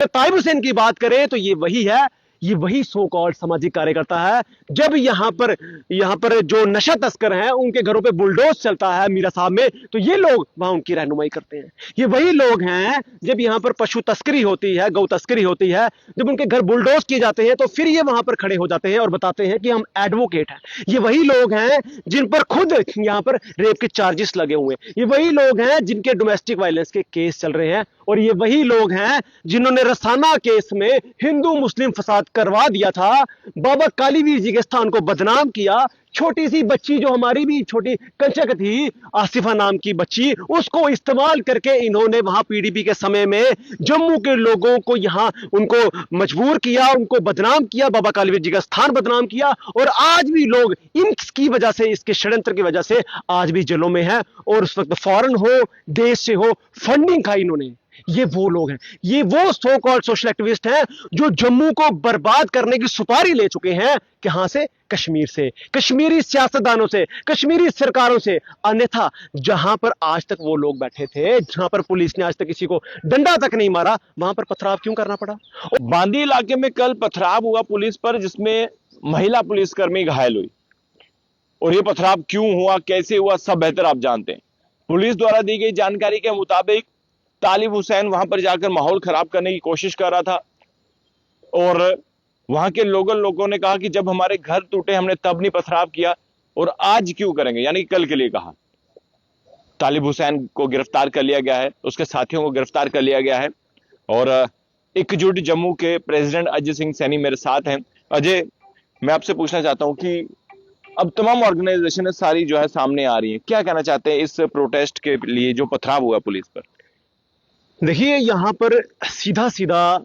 ताइब हुसैन की बात करें तो ये वही है, ये वही सो कॉल्ड सामाजिक कार्यकर्ता है। जब यहां पर जो नशा तस्कर हैं उनके घरों पे बुलडोज चलता है मीरा साहब में, तो ये लोग वहां उनकी रहनुमाई करते हैं। ये वही लोग हैं जब यहां पर पशु तस्करी होती है, गौ तस्करी होती है, जब उनके घर बुलडोज किए जाते हैं तो फिर ये वहां पर खड़े हो जाते हैं और बताते हैं कि हम एडवोकेट हैं। ये वही लोग हैं जिन पर खुद यहां पर रेप के चार्जेस लगे हुए हैं। ये वही लोग हैं जिनके डोमेस्टिक वायलेंस के केस चल रहे हैं, और ये वही लोग हैं जिन्होंने रसाना केस में हिंदू मुस्लिम फसाद करवा दिया था, बाबा कालीवीर जी के स्थान को बदनाम किया। छोटी सी बच्ची जो हमारी भी छोटी कंचक थी, आसिफा नाम की बच्ची, उसको इस्तेमाल करके इन्होंने वहां पीडीपी के समय में जम्मू के लोगों को यहां उनको मजबूर किया, उनको बदनाम किया, बाबा कालीवीर जी का स्थान बदनाम किया। और आज भी लोग इनकी वजह से, इसके षड्यंत्र की वजह से आज भी जेलों में है। और उस वक्त फॉरेन हो, देश से हो, फंडिंग खाई इन्होंने। ये वो लोग हैं, ये वो सो कॉल्ड सोशल एक्टिविस्ट हैं जो जम्मू को बर्बाद करने की सुपारी ले चुके हैं। कहां से? कश्मीर से, कश्मीरी सियासतदानों से, कश्मीरी सरकारों से। अन्यथा जहां पर आज तक वो लोग बैठे थे, जहां पर पुलिस ने आज तक किसी को डंडा तक नहीं मारा, वहां पर पथराव क्यों करना पड़ा? बांदी इलाके में कल पथराव हुआ पुलिस पर, जिसमें महिला पुलिसकर्मी घायल हुई। और ये पथराव क्यों हुआ, कैसे हुआ, सब बेहतर आप जानते हैं। पुलिस द्वारा दी गई जानकारी के मुताबिक तालिब हुसैन वहां पर जाकर माहौल खराब करने की कोशिश कर रहा था, और वहां के लोगों ने कहा कि जब हमारे घर टूटे हमने तब नहीं पथराव किया, और आज क्यों करेंगे, यानी कल के लिए कहा। तालिब हुसैन को गिरफ्तार कर लिया गया है, उसके साथियों को गिरफ्तार कर लिया गया है। और एकजुट जम्मू के प्रेसिडेंट अजय सिंह सैनी मेरे साथ हैं। अजय, मैं आपसे पूछना चाहता हूं कि अब तमाम ऑर्गेनाइजेशन सारी जो है सामने आ रही है, क्या कहना चाहते हैं इस प्रोटेस्ट के लिए जो पथराव हुआ पुलिस पर? देखिए, यहां पर सीधा सीधा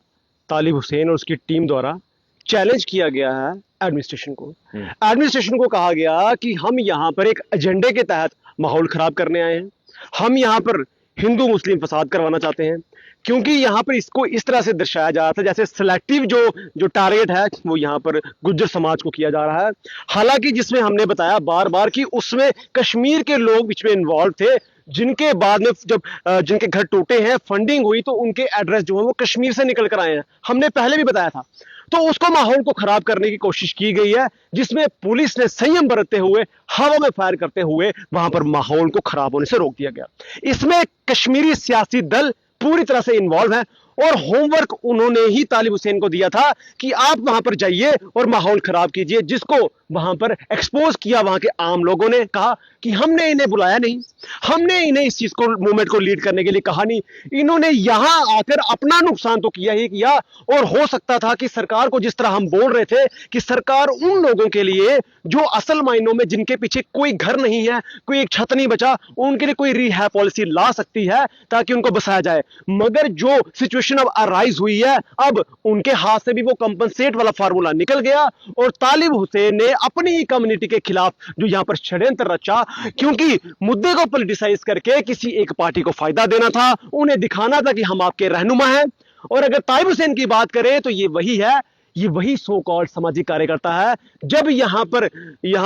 तालिब हुसैन और उसकी टीम द्वारा चैलेंज किया गया है एडमिनिस्ट्रेशन को। एडमिनिस्ट्रेशन को कहा गया कि हम यहां पर एक एजेंडे के तहत माहौल खराब करने आए हैं, हम यहां पर हिंदू मुस्लिम फसाद करवाना चाहते हैं। क्योंकि यहां पर इसको इस तरह से दर्शाया जा रहा था जैसे सिलेक्टिव जो टारगेट है वो यहां पर गुज्जर समाज को किया जा रहा है। हालांकि जिसमें हमने बताया बार बार कि उसमें कश्मीर के लोग बीच में इन्वॉल्व थे, जिनके बाद में जब जिनके घर टूटे हैं, फंडिंग हुई, तो उनके एड्रेस जो है वो कश्मीर से निकल कर आए हैं। हमने पहले भी बताया था। तो उसको माहौल को खराब करने की कोशिश की गई है, जिसमें पुलिस ने संयम बरतते हुए हवा में फायर करते हुए वहां पर माहौल को खराब होने से रोक दिया गया। इसमें कश्मीरी सियासी दल पूरी तरह से इन्वॉल्व है, और होमवर्क उन्होंने ही तालिब हुसैन को दिया था कि आप वहां पर जाइए और माहौल खराब कीजिए, जिसको वहां पर एक्सपोज किया। वहां के आम लोगों ने कहा कि हमने इन्हें बुलाया नहीं, हमने इन्हें इस चीज को मूवमेंट को लीड करने के लिए कहा नहीं, इन्होंने यहां आकर अपना नुकसान तो किया ही किया। और हो सकता था कि सरकार को, जिस तरह हम बोल रहे थे कि सरकार उन लोगों के लिए जो असल मायनों में जिनके पीछे कोई घर नहीं है, कोई एक छत नहीं बचा, उनके लिए कोई रिहैब पॉलिसी ला सकती है ताकि उनको बसाया जाए। मगर जो सिचुएशन अब अराइज हुई है, अब उनके हाथ से भी वो कंपनसेट वाला फार्मूला निकल गया, और तालिब हुसैन ने अपनी ही कम्युनिटी के खिलाफ जो यहां पर षड्यंत्र रचा, क्योंकि मुद्दे को पॉलिटिसाइज करके किसी एक पार्टी को फायदा देना था, उन्हें दिखाना था कि हम आपके रहनुमा हैं। और अगर तालिब हुसैन की बात करें तो ये वही है, ये वही सो कॉल्ड सामाजिक कार्यकर्ता है। जब यहां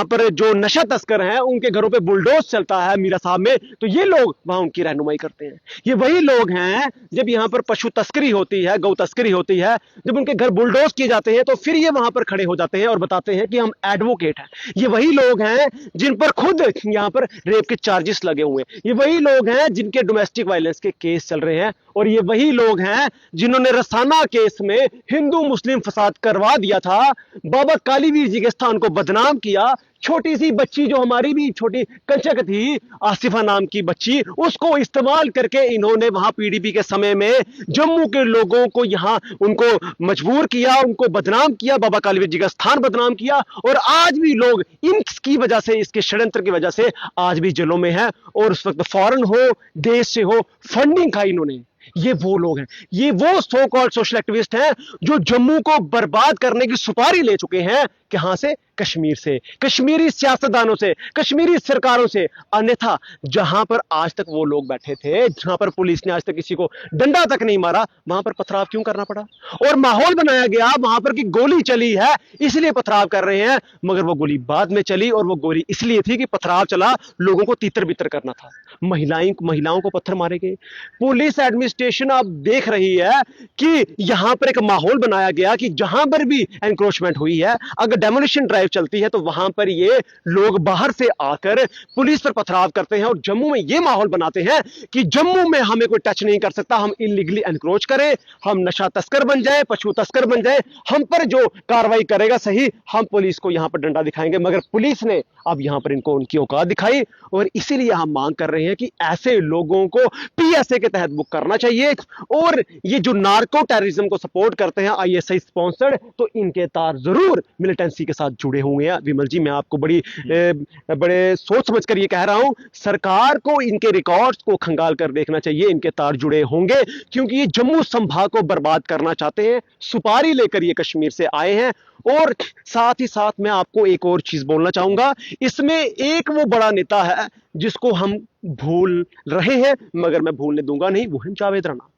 पर जो नशा तस्कर हैं उनके घरों पे बुलडोज चलता है मीरा साहब में, तो ये लोग वहां उनकी रहनुमाई करते हैं। ये वही लोग हैं जब यहां पर पशु तस्करी होती है, गौ तस्करी होती है, जब उनके घर बुलडोज किए जाते हैं तो फिर ये वहां पर खड़े हो जाते हैं और बताते हैं कि हम एडवोकेट हैं। ये वही लोग हैं जिन पर खुद यहां पर रेप के चार्जेस लगे हुए हैं। ये वही लोग हैं जिनके डोमेस्टिक वायलेंस के केस चल रहे हैं, और ये वही लोग हैं जिन्होंने रसाना केस में हिंदू मुस्लिम फसाद करवा दिया था, बाबा कालीवीर जी के स्थान को बदनाम किया। छोटी सी बच्ची जो हमारी भी छोटी कंचक थी, आसिफा नाम की बच्ची, उसको इस्तेमाल करके इन्होंने वहां पीडीपी के समय में जम्मू के लोगों को यहां उनको मजबूर किया, उनको बदनाम किया, बाबा कालीवीर जी का स्थान बदनाम किया। और आज भी लोग इनकी वजह से, इसके षड्यंत्र की वजह से आज भी जेलों में है। और उस वक्त फॉरेन हो, देश से हो, फंडिंग खाई इन्होंने। ये वो लोग हैं, ये वो सो कॉल्ड सोशल एक्टिविस्ट हैं जो जम्मू को बर्बाद करने की सुपारी ले चुके हैं। कहां से? कश्मीर से, कश्मीरी सियासतदानों से, कश्मीरी सरकारों से। अन्यथा जहां पर आज तक वो लोग बैठे थे, जहां पर पुलिस ने आज तक किसी को डंडा तक नहीं मारा, वहां पर पथराव क्यों करना पड़ा? और माहौल बनाया गया वहां पर कि गोली चली है इसलिए पथराव कर रहे हैं, मगर वो गोली बाद में चली और वो गोली इसलिए थी कि पथराव चला, लोगों को तितर बितर करना था। महिलाओं को पत्थर मारे गए। पुलिस एडमिनिस्ट्रेशन अब देख रही है कि यहां पर एक माहौल बनाया गया कि जहां पर भी एनक्रोचमेंट हुई है, अगर डेमोलिशन ड्राइव चलती है तो वहां पर ये लोग बाहर से आकर पुलिस पर पथराव करते हैं और जम्मू में ये माहौल बनाते हैं कि जम्मू में हमें कोई टच नहीं कर सकता, हम इलीगली एनक्रोच करें, हम नशा तस्कर बन जाए, पशु तस्कर बन जाए, हम पर जो कार्रवाई करेगा सही, हम पुलिस को यहां पर डंडा दिखाएंगे। मगर पुलिस ने अब यहां पर इनको उनकी औकात दिखाई और इसीलिए हम मांग कर रहे हैं कि ऐसे लोगों को पीएसए के तहत बुक करना चाहिए। और ये जो नार्को टेररिज्म को सपोर्ट करते हैं आईएसआई स्पॉन्सर्ड, तो इनके तार जरूर मिलिटेंसी के साथ जुड़े हुए हैं। विमल जी, मैं आपको बड़े सोच समझ कर ये कह रहा हूं, सरकार को इनके रिकॉर्ड्स को खंगाल कर देखना चाहिए, इनके तार जुड़े होंगे, क्योंकि ये जम्मू संभाग को बर्बाद करना चाहते हैं, सुपारी लेकर ये कश्मीर से आए हैं। और साथ ही साथ मैं आपको एक और चीज बोलना चाहूंगा, इसमें एक वो बड़ा नेता है जिसको हम भूल रहे हैं, मगर मैं भूलने दूंगा नहीं, वो है जावेद राणा।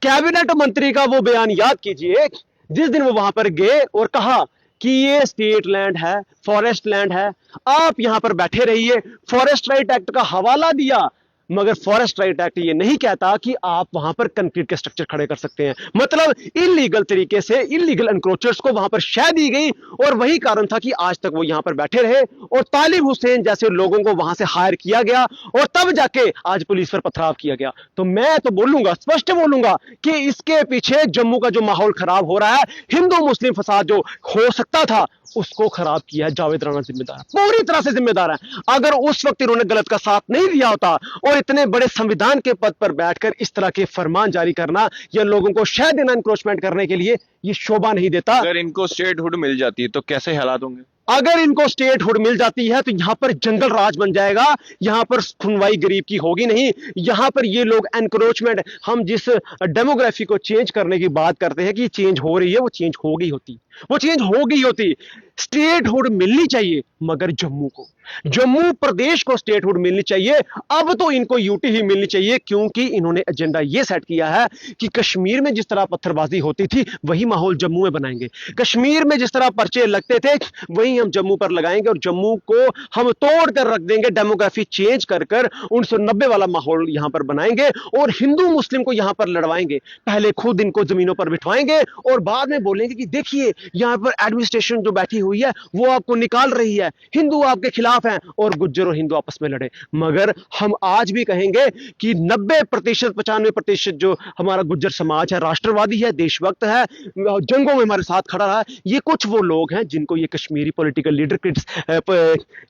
कैबिनेट मंत्री का वो बयान याद कीजिए, जिस दिन वो वहां पर गए और कहा कि ये स्टेट लैंड है, फॉरेस्ट लैंड है, आप यहां पर बैठे रहिए, फॉरेस्ट राइट एक्ट का हवाला दिया, मगर फॉरेस्ट राइट एक्ट ये नहीं कहता कि आप वहां पर कंक्रीट के स्ट्रक्चर खड़े कर सकते हैं। मतलब इलीगल तरीके से इलीगल एनक्रोचर्स को वहां पर शह दी गई और वही कारण था कि आज तक वो यहां पर बैठे रहे और तालिब हुसैन जैसे लोगों को वहां से हायर किया गया और तब जाके आज पुलिस पर पथराव किया गया। तो मैं तो बोलूंगा, स्पष्ट बोलूंगा कि इसके पीछे जम्मू का जो माहौल खराब हो रहा है, हिंदू मुस्लिम फसाद जो हो सकता था, उसको खराब किया है जावेद राणा जिम्मेदार, पूरी तरह से जिम्मेदार है। अगर उस वक्त इन्होंने गलत का साथ नहीं दिया होता और इतने बड़े संविधान के पद पर बैठकर इस तरह के फरमान जारी करना या लोगों को शह देना एनक्रोचमेंट करने के लिए, ये शोभा नहीं देता। अगर इनको स्टेटहुड मिल जाती है तो कैसे हालात होंगे? अगर इनको स्टेटहुड मिल जाती है तो यहां पर जंगल राज बन जाएगा, यहां पर सुनवाई गरीब की होगी नहीं, यहां पर ये लोग एनक्रोचमेंट, हम जिस डेमोग्राफी को चेंज करने की बात करते हैं कि चेंज हो रही है, वो चेंज हो गई होती, वो चेंज हो गई होती। स्टेटहुड मिलनी चाहिए, मगर जम्मू को, जम्मू प्रदेश को स्टेटहुड मिलनी चाहिए। अब तो इनको यूटी ही मिलनी चाहिए, क्योंकि इन्होंने एजेंडा ये सेट किया है कि कश्मीर में जिस तरह पत्थरबाजी होती थी वही माहौल जम्मू में बनाएंगे, कश्मीर में जिस तरह पर्चे लगते थे वही हम जम्मू पर लगाएंगे और जम्मू को हम तोड़ कर रख देंगे, डेमोग्राफी चेंज कर कर 1990 वाला माहौल यहां पर बनाएंगे और हिंदू मुस्लिम को यहां पर लड़वाएंगे। पहले खुद इनको जमीनों पर बिठवाएंगे और बाद में बोलेंगे कि देखिए यहां पर एडमिनिस्ट्रेशन जो बैठी हुई है वो आपको निकाल रही है, हिंदू आपके खिलाफ हैं और गुज्जर और हिंदू आपस में लड़े। मगर हम आज भी कहेंगे कि 90% 95% जो हमारा गुज्जर समाज है राष्ट्रवादी है, देशभक्त है, जंगों में हमारे साथ खड़ा रहा है। ये कुछ वो लोग हैं जिनको ये कश्मीरी पॉलिटिकल लीडर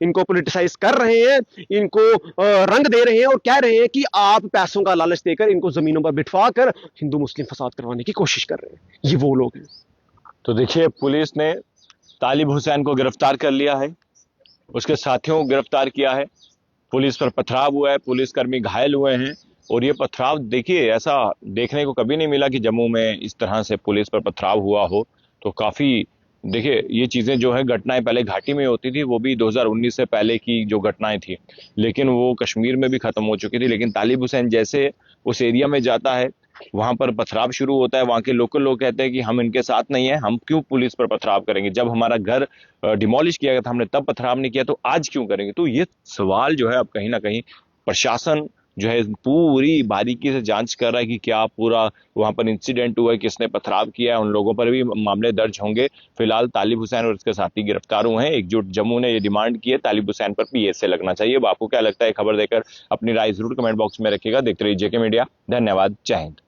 इनको पॉलिटिसाइज कर रहे हैं, इनको रंग दे रहे हैं और कह रहे हैं कि आप पैसों का लालच देकर इनको जमीनों पर बिठवा कर हिंदू मुस्लिम फसाद करवाने की कोशिश कर रहे हैं। ये वो लोग हैं। तो देखिए, पुलिस ने तालिब हुसैन को गिरफ्तार कर लिया है, उसके साथियों को गिरफ्तार किया है, पुलिस पर पथराव हुआ है, पुलिसकर्मी घायल हुए हैं। और ये पथराव देखिए, ऐसा देखने को कभी नहीं मिला कि जम्मू में इस तरह से पुलिस पर पथराव हुआ हो। तो काफ़ी देखिए, ये चीज़ें जो है घटनाएं पहले घाटी में होती थी, वो भी 2019 से पहले की जो घटनाएं थी, लेकिन वो कश्मीर में भी ख़त्म हो चुकी थी। लेकिन तालिब हुसैन जैसे उस एरिया में जाता है, वहां पर पथराव शुरू होता है, वहां के लोकल लोग कहते हैं कि हम इनके साथ नहीं है, हम क्यों पुलिस पर पथराव करेंगे, जब हमारा घर डिमोलिश किया गया था हमने तब पथराव नहीं किया, तो आज क्यों करेंगे। तो ये सवाल जो है अब कहीं ना कहीं प्रशासन जो है पूरी बारीकी से जांच कर रहा है कि क्या पूरा वहां पर इंसिडेंट हुआ है, किसने पथराव किया है, उन लोगों पर भी मामले दर्ज होंगे। फिलहाल तालिब हुसैन और उसके साथी गिरफ्तार हुए हैं। एकजुट जम्मू ने ये डिमांड की है तालिब हुसैन पर पीएसए लगना चाहिए। अब आपको क्या लगता है, खबर देकर अपनी राय जरूर कमेंट बॉक्स में रखिएगा। देखते रहिए जेके मीडिया। धन्यवाद। जय हिंद।